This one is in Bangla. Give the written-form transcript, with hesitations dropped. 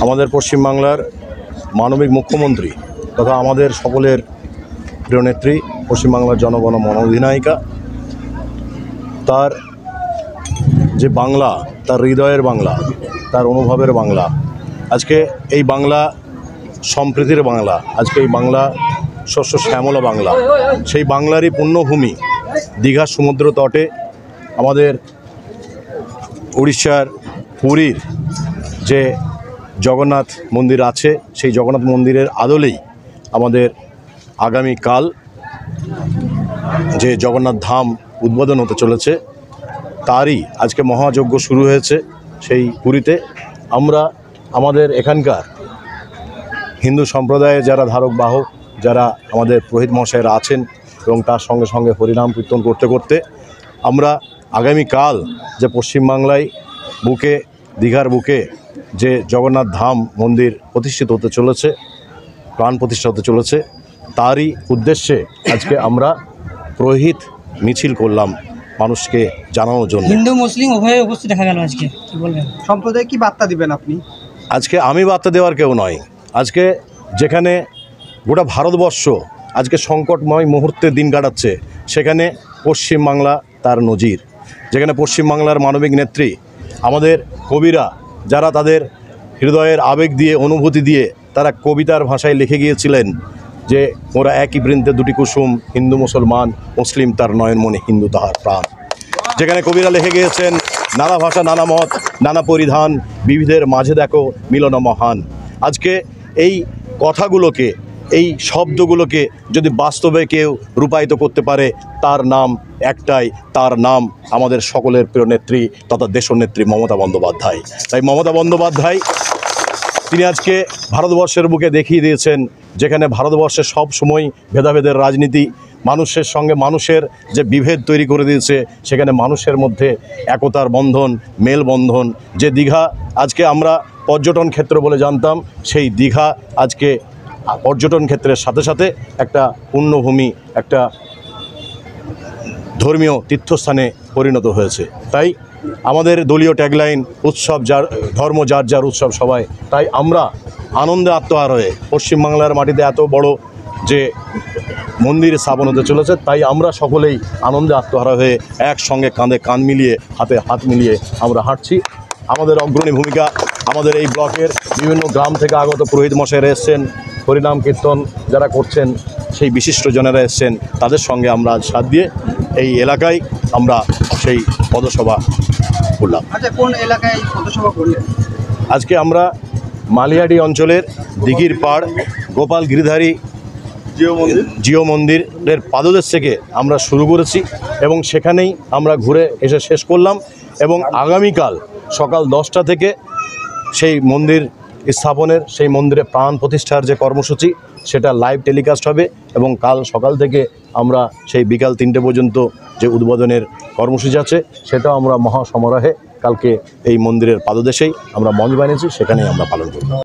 আমাদের পশ্চিমবাংলার মানবিক মুখ্যমন্ত্রী তথা আমাদের সকলের প্রিয় নেত্রী পশ্চিমবাংলার জনগণ মনোধিনায়িকা, তার যে বাংলা, তার হৃদয়ের বাংলা, তার অনুভবের বাংলা, আজকে এই বাংলা সম্প্রীতির বাংলা, আজকে এই বাংলা শস্য শ্যামলা বাংলা, সেই বাংলারই পুণ্যভূমি দীঘা সমুদ্র তটে আমাদের উড়িষ্যার পুরীর যে জগন্নাথ মন্দির আছে, সেই জগন্নাথ মন্দিরের আদলেই আমাদের আগামীকাল যে জগন্নাথ ধাম উদ্বোধন হতে চলেছে, তারই আজকে মহাযজ্ঞ শুরু হয়েছে সেই পুরীতে। আমরা আমাদের এখানকার হিন্দু সম্প্রদায়ের যারা ধারক বাহক, যারা আমাদের পুরোহিত মহাশয়েরা আছেন এবং তার সঙ্গে সঙ্গে হরিনাম কীর্তন করতে করতে আমরা আগামীকাল যে পশ্চিমবাংলায় বুকে, দীঘার বুকে যে জগন্নাথ ধাম মন্দির প্রতিষ্ঠিত হতে চলেছে, প্রাণ প্রতিষ্ঠা হতে চলেছে, তারই উদ্দেশ্যে আজকে আমরা পুরোহিত মিছিল করলাম মানুষকে জানানোর জন্য। হিন্দু মুসলিম উভয়ে উপস্থিত দেখা গেল। আজকে কি বলবেন, সম্প্রদায় কি বার্তা দিবেন আপনি? আজকে আমি বার্তা দেওয়ার কেউ নয়। আজকে যেখানে গোটা ভারতবর্ষ আজকে সংকটময় মুহূর্তে দিন কাটাচ্ছে, সেখানে পশ্চিমবাংলা তার নজির। যেখানে পশ্চিমবাংলার মানবিক নেত্রী, আমাদের কবিরা যারা তাদের হৃদয়ের আবেগ দিয়ে, অনুভূতি দিয়ে তারা কবিতার ভাষায় লিখে গিয়েছিলেন যে ওরা একই বৃন্তে দুটি কুসুম, হিন্দু মুসলমান, মুসলিম তার নয়নমণি, হিন্দু তাহার প্রাণ। যেখানে কবিরা লিখে গিয়েছেন নানা ভাষা, নানা মত, নানা পরিধান, বিবিধের মাঝে দেখো মিলন মহান। আজকে এই কথাগুলোকে, এই শব্দগুলোকে যদি বাস্তবে কেউ রূপায়িত করতে পারে, তার নাম একটাই, তার নাম আমাদের সকলের প্রিয় নেত্রী তথা দেশনেত্রী মমতা বন্দ্যোপাধ্যায়। তাই মমতা বন্দ্যোপাধ্যায় তিনি আজকে ভারতবর্ষের বুকে দেখিয়ে দিয়েছেন, যেখানে ভারতবর্ষে সব সময় ভেদাভেদের রাজনীতি, মানুষের সঙ্গে মানুষের যে বিভেদ তৈরি করে দিয়েছে, সেখানে মানুষের মধ্যে একতার বন্ধন, মেলবন্ধন। যে দীঘা আজকে আমরা পর্যটন ক্ষেত্র বলে জানতাম, সেই দীঘা আজকে পর্যটন ক্ষেত্রের সাথে সাথে একটা পুণ্যভূমি, একটা ধর্মীয় তীর্থস্থানে পরিণত হয়েছে। তাই আমাদের দলীয় ট্যাগলাইন উৎসব যার ধর্ম, যার যার উৎসব সবাই। তাই আমরা আনন্দে আত্মহারা হয়ে পশ্চিমবাংলার মাটিতে এত বড় যে মন্দির স্থাপন হতে চলেছে, তাই আমরা সকলেই আনন্দে আত্মহারা হয়ে একসঙ্গে কাঁধে কাঁধ মিলিয়ে, হাতে হাত মিলিয়ে আমরা হাঁটছি। আমাদের অগ্রণী ভূমিকা আমাদের এই ব্লকের বিভিন্ন গ্রাম থেকে আগত পুরোহিত মশাইরা এসছেন, হরিনাম কীর্তন যারা করছেন সেই বিশিষ্টজনেরা এসছেন, তাদের সঙ্গে আমরা আজ সাথ দিয়ে এই এলাকায় আমরা সেই পদসভা করলাম। আচ্ছা, কোন এলাকায় পদসভা করলেন? আজকে আমরা মালিহাটি অঞ্চলের দিঘির পাড় গোপাল গিরিধারী জিও মন্দিরের পাদদেশ থেকে আমরা শুরু করেছি এবং সেখানেই আমরা ঘুরে এসে শেষ করলাম। এবং আগামীকাল সকাল 10টা থেকে সেই মন্দির স্থাপনের, সেই মন্দিরে প্রাণ প্রতিষ্ঠার যে কর্মসূচি, সেটা লাইভ টেলিকাস্ট হবে এবং কাল সকাল থেকে আমরা সেই বিকাল 3টে পর্যন্ত যে উদ্বোধনের কর্মসূচি আছে, সেটাও আমরা মহাসমারোহে কালকে এই মন্দিরের পাদদেশেই আমরা মঞ্চ বানিয়েছি, সেখানেই আমরা পালন করব।